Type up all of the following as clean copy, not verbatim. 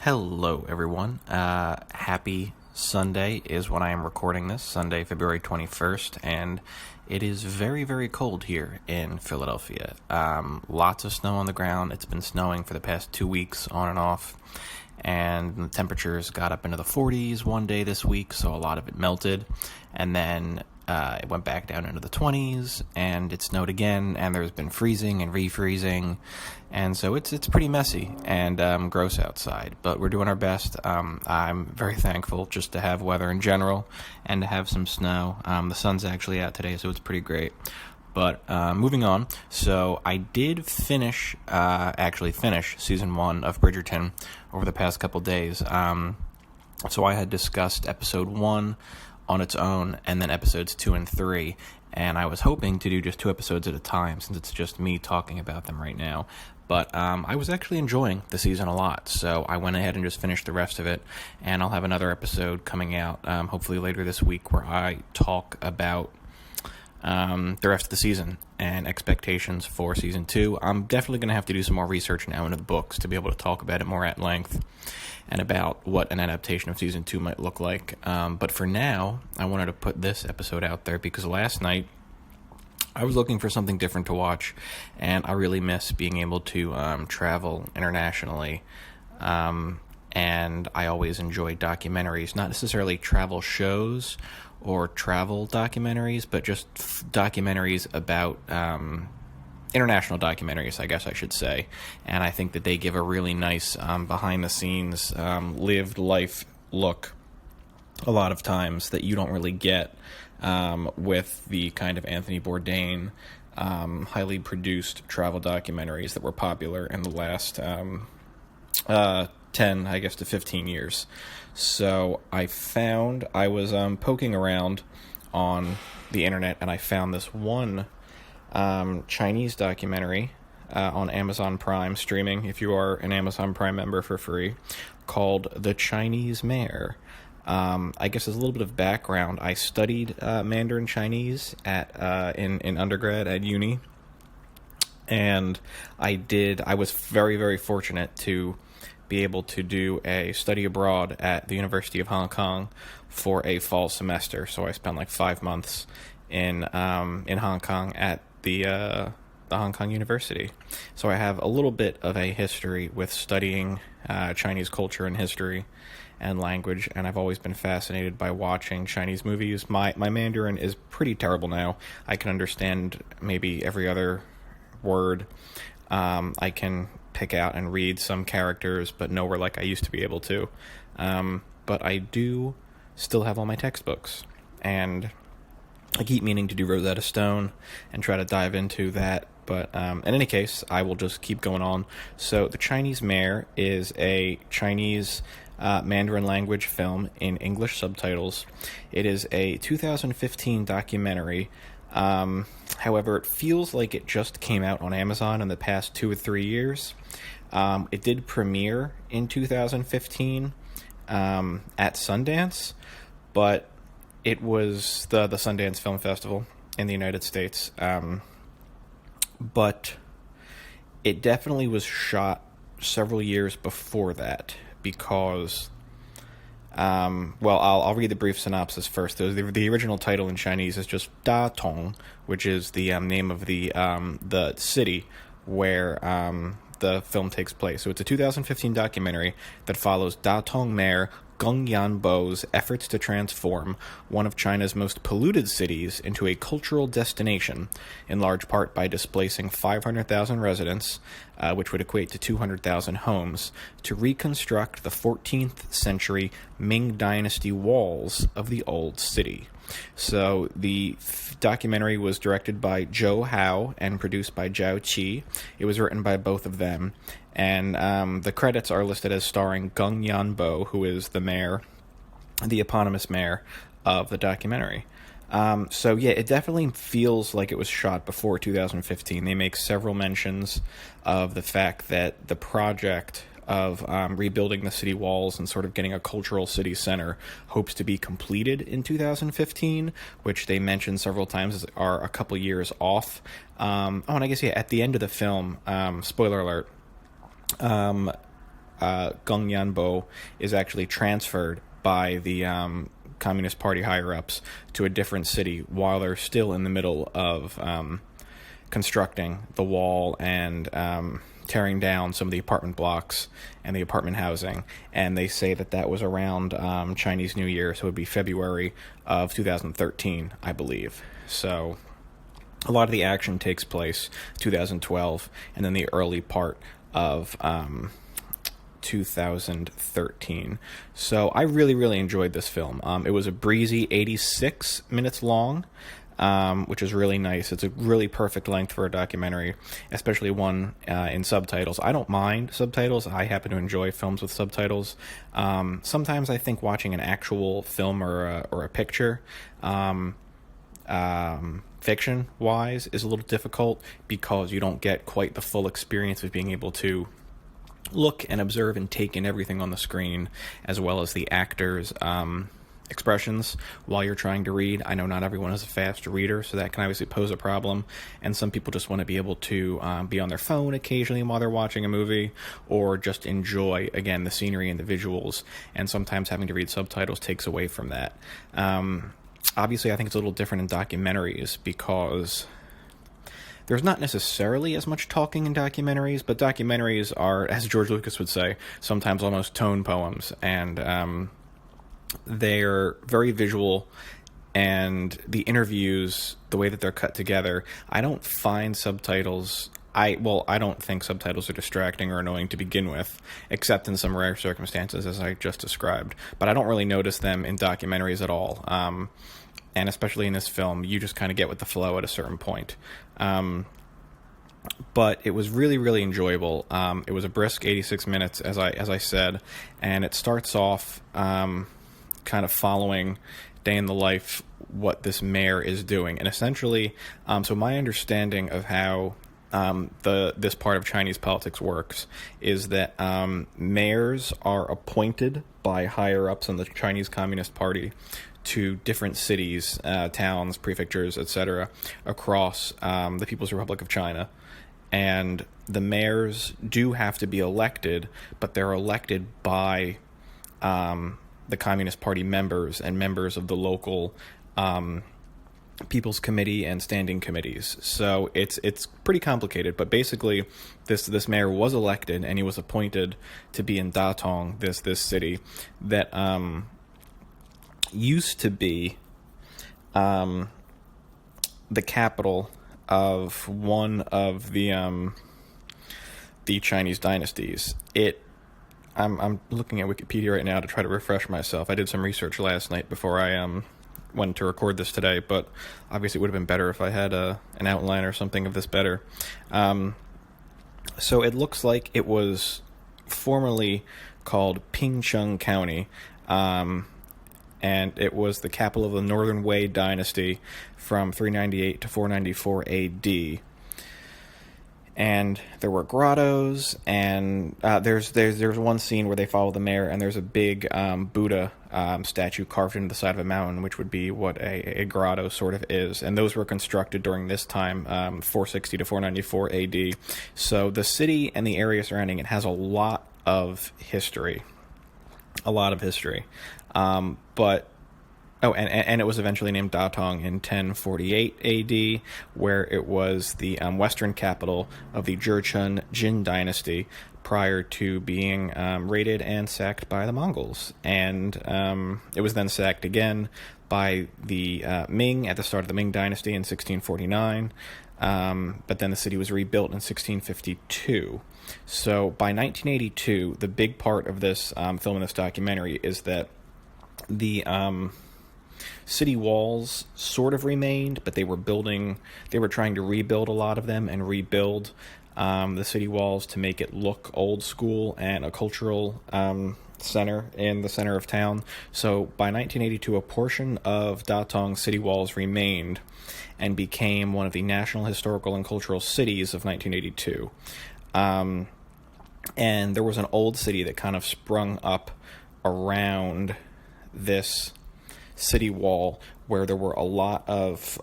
Hello, everyone. Happy Sunday is when I am recording this, Sunday, February 21st, and it is very, very cold here in Philadelphia. Lots of snow on the ground. It's been snowing for the past 2 weeks, on and off, and the temperatures got up into the 40s one day this week, so a lot of it melted, and then it went back down into the 20s, and it snowed again, and there's been freezing and refreezing, and so it's pretty messy and gross outside, but we're doing our best. I'm very thankful just to have weather in general and to have some snow. The sun's actually out today, so it's pretty great. But moving on, so I did finish season 1 of Bridgerton over the past couple days. So I had discussed episode 1 on its own, and then episodes 2 and 3, and I was hoping to do just 2 episodes at a time, since it's just me talking about them right now, but I was actually enjoying the season a lot, so I went ahead and just finished the rest of it, and I'll have another episode coming out, hopefully later this week, where I talk about the rest of the season and expectations for season 2. I'm definitely going to have to do some more research now into the books to be able to talk about it more at length and about what an adaptation of season 2 might look like. But for now, I wanted to put this episode out there because last night I was looking for something different to watch, and I really miss being able to travel internationally. And I always enjoy documentaries, not necessarily travel shows or travel documentaries, but just documentaries about international documentaries, I guess I should say. And I think that they give a really nice behind-the-scenes, lived life look a lot of times that you don't really get with the kind of Anthony Bourdain, highly produced travel documentaries that were popular in the last 10, I guess, to 15 years. So I was poking around on the internet, and I found this one Chinese documentary on Amazon Prime streaming, if you are an Amazon Prime member, for free, called The Chinese Mayor. I guess as a little bit of background, I studied Mandarin Chinese in undergrad at uni, and I was very, very fortunate to be able to do a study abroad at the University of Hong Kong for a fall semester. So I spent like 5 months in Hong Kong at the Hong Kong University. So I have a little bit of a history with studying Chinese culture and history and language, and I've always been fascinated by watching Chinese movies. My Mandarin is pretty terrible now. I can understand maybe every other word. I can pick out and read some characters, but nowhere like I used to be able to. But I do still have all my textbooks, and I keep meaning to do Rosetta Stone and try to dive into that. But in any case, I will just keep going on. So The Chinese Mayor is a Chinese Mandarin language film in English subtitles. It is a 2015 documentary. However, it feels like it just came out on Amazon in the past 2 or 3 years. It did premiere in 2015 at Sundance, but it was the Sundance Film Festival in the United States. But it definitely was shot several years before that because... I'll read the brief synopsis first. The original title in Chinese is just Datong, which is the name of the city where the film takes place. So it's a 2015 documentary that follows Datong Mayor Geng Yanbo's efforts to transform one of China's most polluted cities into a cultural destination, in large part by displacing 500,000 residents, which would equate to 200,000 homes, to reconstruct the 14th century Ming Dynasty walls of the old city. So the documentary was directed by Zhou Hao and produced by Zhao Qi. It was written by both of them, and the credits are listed as starring Geng Yanbo, who is the mayor, the eponymous mayor of the documentary. So yeah, it definitely feels like it was shot before 2015. They make several mentions of the fact that the project of rebuilding the city walls and sort of getting a cultural city center hopes to be completed in 2015, which they mention several times are a couple years off. And I guess, yeah, at the end of the film, spoiler alert, Geng Yanbo is actually transferred by the Communist Party higher-ups to a different city while they're still in the middle of constructing the wall and tearing down some of the apartment blocks and the apartment housing. And they say that was around Chinese New Year, so it would be February of 2013, I believe. So a lot of the action takes place 2012, and then the early part of 2013. So I really, really enjoyed this film. It was a breezy 86 minutes long, which is really nice. It's a really perfect length for a documentary, especially one in subtitles. I don't mind subtitles. I happen to enjoy films with subtitles. Sometimes I think watching an actual film or a picture, fiction-wise, is a little difficult because you don't get quite the full experience of being able to look and observe and take in everything on the screen, as well as the actors' expressions while you're trying to read. I know not everyone is a fast reader, so that can obviously pose a problem, and some people just want to be able to be on their phone occasionally while they're watching a movie, or just enjoy, again, the scenery and the visuals, and sometimes having to read subtitles takes away from that. Obviously, I think it's a little different in documentaries because there's not necessarily as much talking in documentaries, but documentaries are, as George Lucas would say, sometimes almost tone poems, and they're very visual, and the interviews, the way that they're cut together, I don't find subtitles... I don't think subtitles are distracting or annoying to begin with, except in some rare circumstances, as I just described. But I don't really notice them in documentaries at all. And especially in this film, you just kind of get with the flow at a certain point. But it was really, really enjoyable. It was a brisk 86 minutes, as I said, and it starts off kind of following day in the life, what this mayor is doing. And essentially, so my understanding of how this part of Chinese politics works is that mayors are appointed by higher-ups in the Chinese Communist Party to different cities, towns, prefectures, etc., across the People's Republic of China. And the mayors do have to be elected, but they're elected by the Communist Party members and members of the local People's Committee and standing committees. So it's pretty complicated, but basically this mayor was elected, and he was appointed to be in Datong, this city that used to be the capital of one of the Chinese dynasties. I'm looking at Wikipedia right now to try to refresh myself. I did some research last night before I went to record this today, but obviously it would have been better if I had an outline or something of this better. So it looks like it was formerly called Pingcheng County, and it was the capital of the Northern Wei dynasty from 398 to 494 AD. And there were grottos, and there's one scene where they follow the mayor, and there's a big Buddha statue carved into the side of a mountain, which would be what a grotto sort of is. And those were constructed during this time, 460 to 494 AD. So the city and the area surrounding it has a lot of history. A lot of history. And it was eventually named Datong in 1048 AD, where it was the western capital of the Jurchen Jin dynasty prior to being raided and sacked by the Mongols. And it was then sacked again by the Ming at the start of the Ming Dynasty in 1649, but then the city was rebuilt in 1652. So by 1982, the big part of this film and this documentary is that the city walls sort of remained, but they were trying to rebuild a lot of them and rebuild the city walls to make it look old school and a cultural center in the center of town. So by 1982, a portion of Datong city walls remained and became one of the National Historical and Cultural Cities of 1982. And there was an old city that kind of sprung up around this city wall where there were a lot of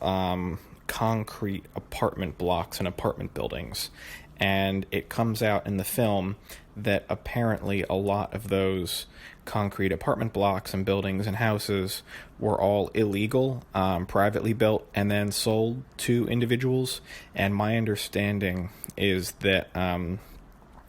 concrete apartment blocks and apartment buildings. And it comes out in the film that apparently a lot of those concrete apartment blocks and buildings and houses were all illegal, privately built, and then sold to individuals. And my understanding is that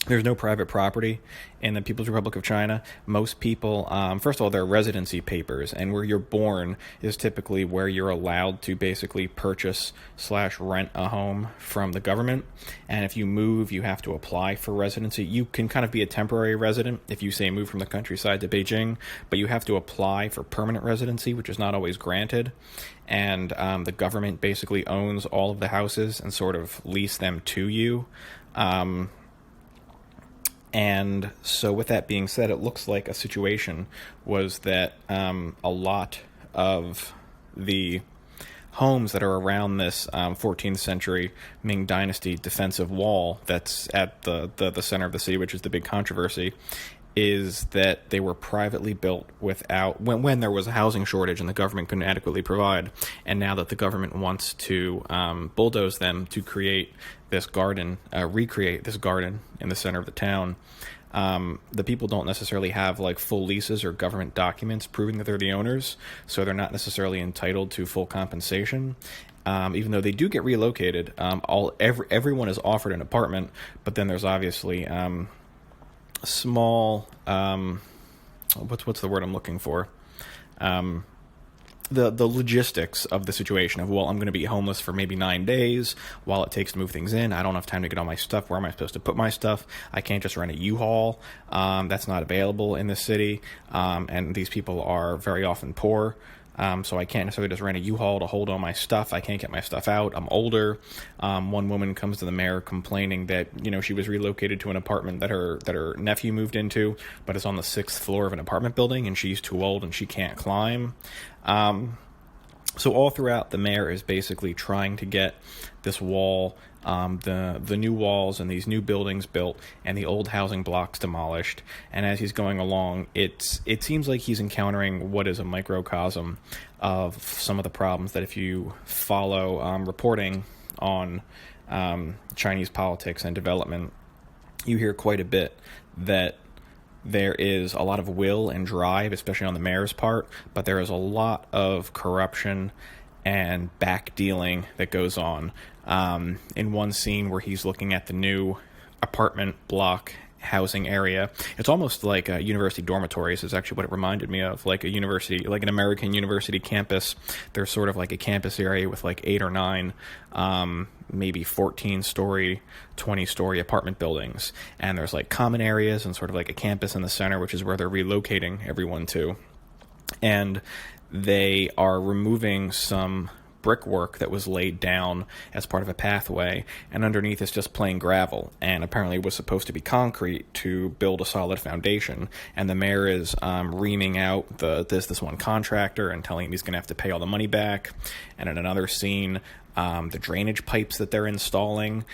there's no private property in the People's Republic of China. Most people, first of all, they're residency papers, and where you're born is typically where you're allowed to basically purchase/rent a home from the government. And if you move, you have to apply for residency. You can kind of be a temporary resident if you, say, move from the countryside to Beijing, but you have to apply for permanent residency, which is not always granted. And the government basically owns all of the houses and sort of lease them to you. And so with that being said, it looks like a situation was that a lot of the homes that are around this 14th century Ming Dynasty defensive wall that's at the center of the city, which is the big controversy, is that they were privately built without when there was a housing shortage and the government couldn't adequately provide. And now that the government wants to bulldoze them to create this garden, recreate this garden in the center of the town, the people don't necessarily have like full leases or government documents proving that they're the owners, so they're not necessarily entitled to full compensation. Even though they do get relocated, everyone is offered an apartment, but then there's obviously small what's the word I'm looking for, the logistics of the situation of, well, I'm going to be homeless for maybe 9 days while it takes to move things in. I don't have time to get all my stuff. Where am I supposed to put my stuff? I can't just rent a U-Haul. That's not available in the city, and these people are very often poor. So I can't necessarily just rent a U-Haul to hold all my stuff. I can't get my stuff out. I'm older. One woman comes to the mayor complaining that, she was relocated to an apartment that her nephew moved into, but it's on the 6th floor of an apartment building, and she's too old and she can't climb. So all throughout, the mayor is basically trying to get this wall, the new walls and these new buildings built, and the old housing blocks demolished. And as he's going along, it seems like he's encountering what is a microcosm of some of the problems that, if you follow reporting on Chinese politics and development, you hear quite a bit that there is a lot of will and drive, especially on the mayor's part, but there is a lot of corruption and backdealing that goes on. In one scene where he's looking at the new apartment block housing area, it's almost like a university dormitories is actually what it reminded me of, like a university, like an American university campus. There's sort of like a campus area with like 8 or 9, maybe 14-story, 20-story apartment buildings, and there's like common areas and sort of like a campus in the center, which is where they're relocating everyone to. And they are removing some brickwork that was laid down as part of a pathway, and underneath is just plain gravel, and apparently it was supposed to be concrete to build a solid foundation. And the mayor is reaming out this one contractor and telling him he's going to have to pay all the money back. And in another scene, the drainage pipes that they're installing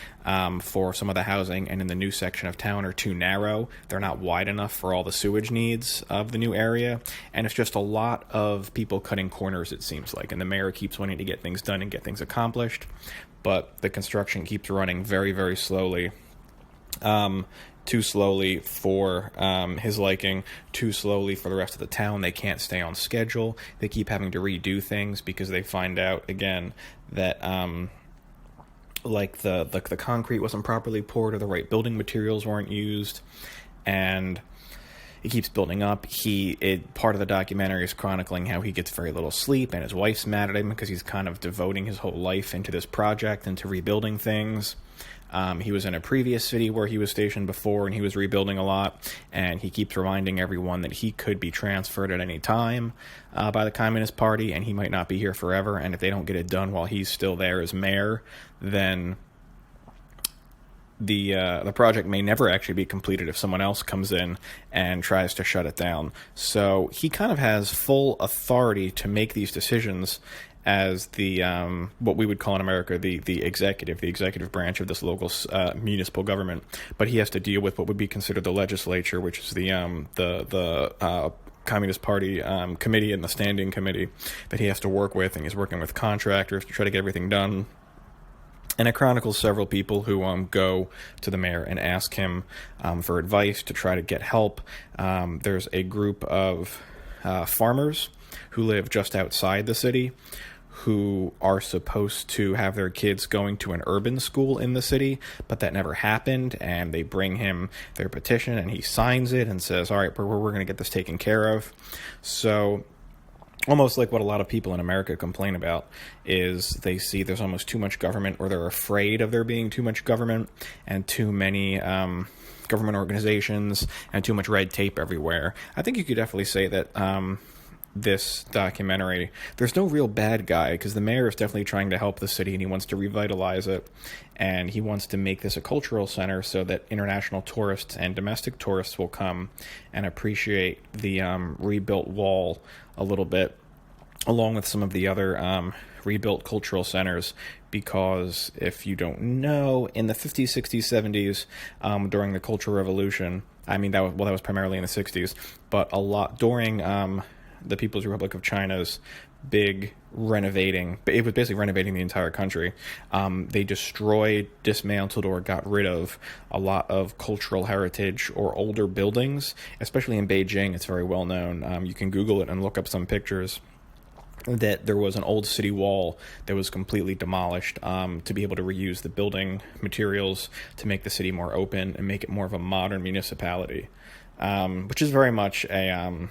for some of the housing and in the new section of town are too narrow. They're not wide enough for all the sewage needs of the new area. And it's just a lot of people cutting corners, it seems like. And the mayor keeps wanting to get things done and get things accomplished, but the construction keeps running very, very slowly. Too slowly for his liking, too slowly for the rest of the town. They can't stay on schedule. They keep having to redo things because they find out, again, that like the concrete wasn't properly poured or the right building materials weren't used, and it keeps building up. Part of the documentary is chronicling how he gets very little sleep, and his wife's mad at him because he's kind of devoting his whole life into this project, into rebuilding things. He was in a previous city where he was stationed before, and he was rebuilding a lot, and he keeps reminding everyone that he could be transferred at any time by the Communist Party, and he might not be here forever, and if they don't get it done while he's still there as mayor, then the project may never actually be completed if someone else comes in and tries to shut it down. So he kind of has full authority to make these decisions as the what we would call in America the executive branch of this local municipal government, but he has to deal with what would be considered the legislature, which is the Communist Party committee and the standing committee that he has to work with, and he's working with contractors to try to get everything done. And it chronicles several people who go to the mayor and ask him for advice to try to get help. There's a group of farmers who live just outside the city who are supposed to have their kids going to an urban school in the city, but that never happened, and they bring him their petition, and he signs it and says, all right, we're going to get this taken care of. So almost like what a lot of people in America complain about is they see there's almost too much government, or they're afraid of there being too much government and too many government organizations and too much red tape everywhere. I think you could definitely say that this documentary, there's no real bad guy, because the mayor is definitely trying to help the city and he wants to revitalize it, and he wants to make this a cultural center so that international tourists and domestic tourists will come and appreciate the rebuilt wall a little bit, along with some of the other rebuilt cultural centers, because if you don't know, in the 50s, 60s, 70s, during the Cultural Revolution, I mean, that was primarily in the 60s, but a lot during the People's Republic of China's big renovating, it was basically renovating the entire country. They destroyed, dismantled, or got rid of a lot of cultural heritage or older buildings, especially in Beijing. It's very well known. You can Google it and look up some pictures, that there was an old city wall that was completely demolished to be able to reuse the building materials to make the city more open and make it more of a modern municipality, which is very much a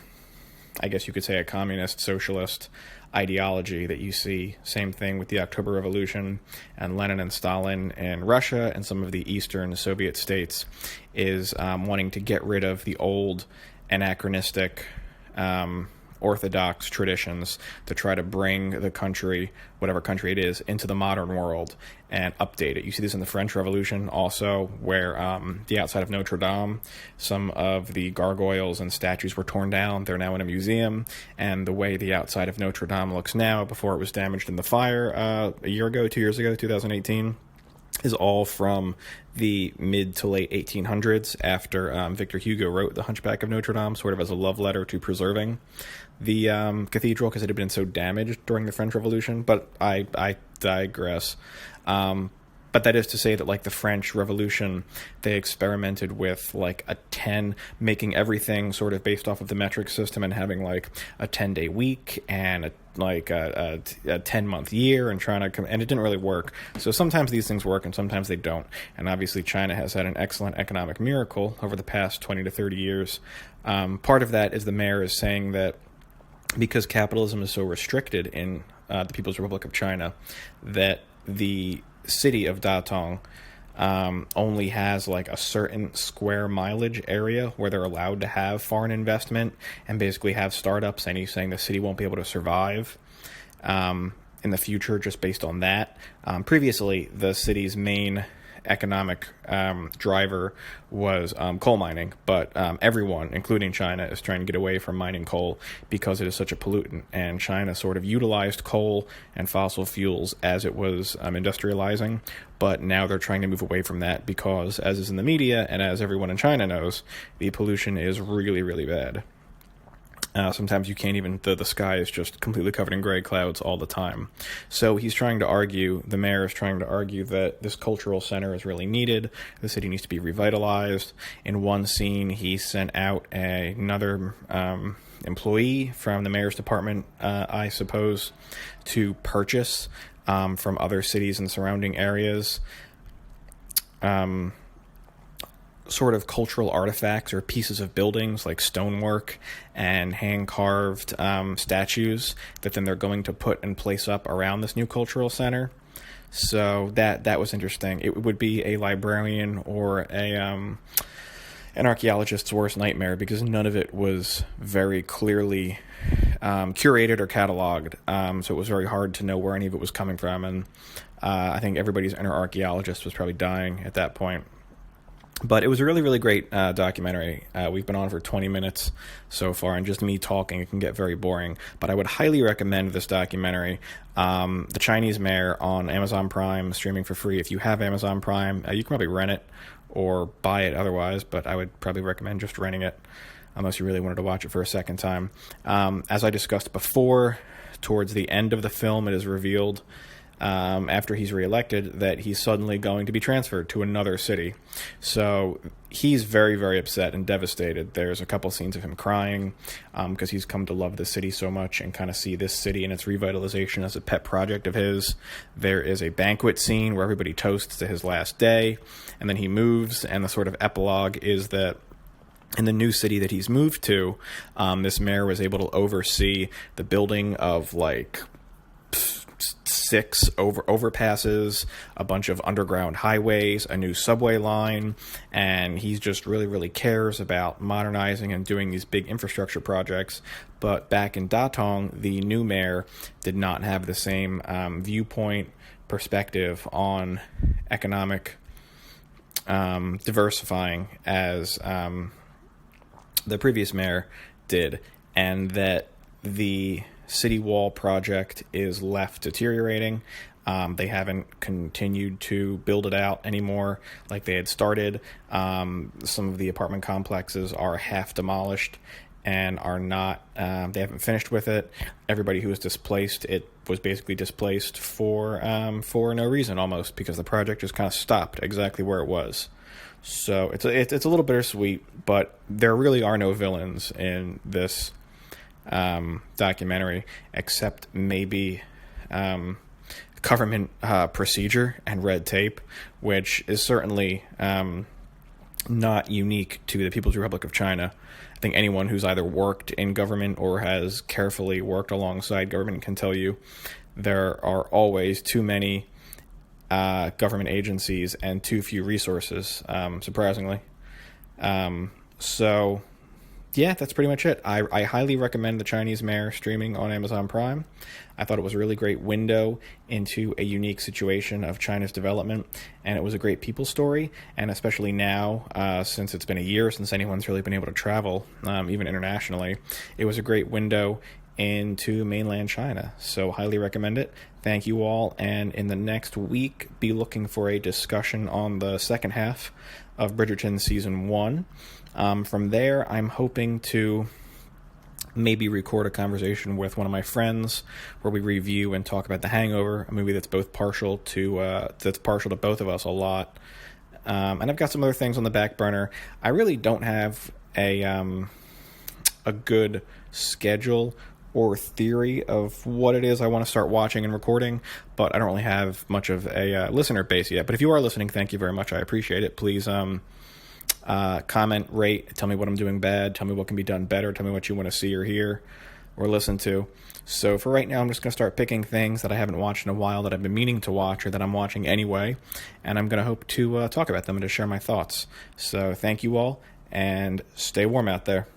I guess you could say a communist socialist ideology that you see. Same thing with the October Revolution and Lenin and Stalin in Russia and some of the Eastern Soviet states, is wanting to get rid of the old anachronistic orthodox traditions to try to bring the country, whatever country it is, into the modern world and update it. You see this in the French Revolution also, where the outside of Notre Dame, some of the gargoyles and statues were torn down. They're now in a museum, and the way the outside of Notre Dame looks now, before it was damaged in the fire a year ago, 2 years ago, 2018, is all from the mid to late 1800s, after Victor Hugo wrote The Hunchback of Notre Dame, sort of as a love letter to preserving the cathedral, because it had been so damaged during the French Revolution. But I digress. But that is to say that, like, the French Revolution, they experimented with, like, making everything sort of based off of the metric system, and having, like, a 10-day week and a 10-month year, and and it didn't really work. So sometimes these things work and sometimes they don't. And obviously China has had an excellent economic miracle over the past 20 to 30 years. Part of that is the mayor is saying that because capitalism is so restricted in the People's Republic of China, that the city of Datong only has like a certain square mileage area where they're allowed to have foreign investment and basically have startups, and he's saying the city won't be able to survive in the future just based on that. Previously, the city's main economic driver was coal mining, but everyone, including China, is trying to get away from mining coal because it is such a pollutant, and China sort of utilized coal and fossil fuels as it was industrializing, but now they're trying to move away from that because, as is in the media and as everyone in China knows, the pollution is really, really bad. Sometimes you can't even, the sky is just completely covered in gray clouds all the time. So he's trying to argue, the mayor is trying to argue that this cultural center is really needed. The city needs to be revitalized. In one scene, he sent out another employee from the mayor's department, I suppose, to purchase from other cities and surrounding areas sort of cultural artifacts or pieces of buildings like stonework and hand-carved statues that then they're going to put and place up around this new cultural center. So that was interesting. It would be a librarian or an archaeologist's worst nightmare, because none of it was very clearly curated or cataloged. So it was very hard to know where any of it was coming from, and I think everybody's inner archaeologist was probably dying at that point. But it was a really, really great documentary. We've been on for 20 minutes so far, and just me talking, it can get very boring. But I would highly recommend this documentary. The Chinese Mayor on Amazon Prime, streaming for free. If you have Amazon Prime, you can probably rent it or buy it otherwise, but I would probably recommend just renting it, unless you really wanted to watch it for a second time. As I discussed before, towards the end of the film, it is revealed after he's reelected, that he's suddenly going to be transferred to another city. So he's very, very upset and devastated. There's a couple scenes of him crying because he's come to love the city so much and kind of see this city and its revitalization as a pet project of his. There is a banquet scene where everybody toasts to his last day, and then he moves, and the sort of epilogue is that in the new city that he's moved to, this mayor was able to oversee the building of like 6 overpasses, a bunch of underground highways, a new subway line, and he just really, really cares about modernizing and doing these big infrastructure projects. But back in Datong, the new mayor did not have the same viewpoint, perspective on economic diversifying as the previous mayor did, and that the city wall project is left deteriorating. They haven't continued to build it out anymore like they had started. Some of the apartment complexes are half demolished and are not, they haven't finished with it. Everybody who was displaced, it was basically displaced for no reason almost, because the project just kind of stopped exactly where it was. So it's a little bittersweet, but there really are no villains in this documentary, except maybe government procedure and red tape, which is certainly not unique to the People's Republic of China. I think anyone who's either worked in government or has carefully worked alongside government can tell you there are always too many government agencies and too few resources, surprisingly. So yeah, that's pretty much it. I highly recommend The Chinese Mayor streaming on Amazon Prime. I thought it was a really great window into a unique situation of China's development, and it was a great people story, and especially now, since it's been a year since anyone's really been able to travel, even internationally, it was a great window into mainland China. So highly recommend it. Thank you all, and in the next week, be looking for a discussion on the second half of Bridgerton Season 1. From there, I'm hoping to maybe record a conversation with one of my friends where we review and talk about The Hangover, a movie that's partial to both of us a lot. And I've got some other things on the back burner. I really don't have a good schedule or theory of what it is I want to start watching and recording, but I don't really have much of a listener base yet. But if you are listening, thank you very much. I appreciate it. Please comment, rate, tell me what I'm doing bad, tell me what can be done better, tell me what you want to see or hear or listen to. So for right now, I'm just going to start picking things that I haven't watched in a while that I've been meaning to watch or that I'm watching anyway, and I'm going to hope to talk about them and to share my thoughts. So thank you all, and stay warm out there.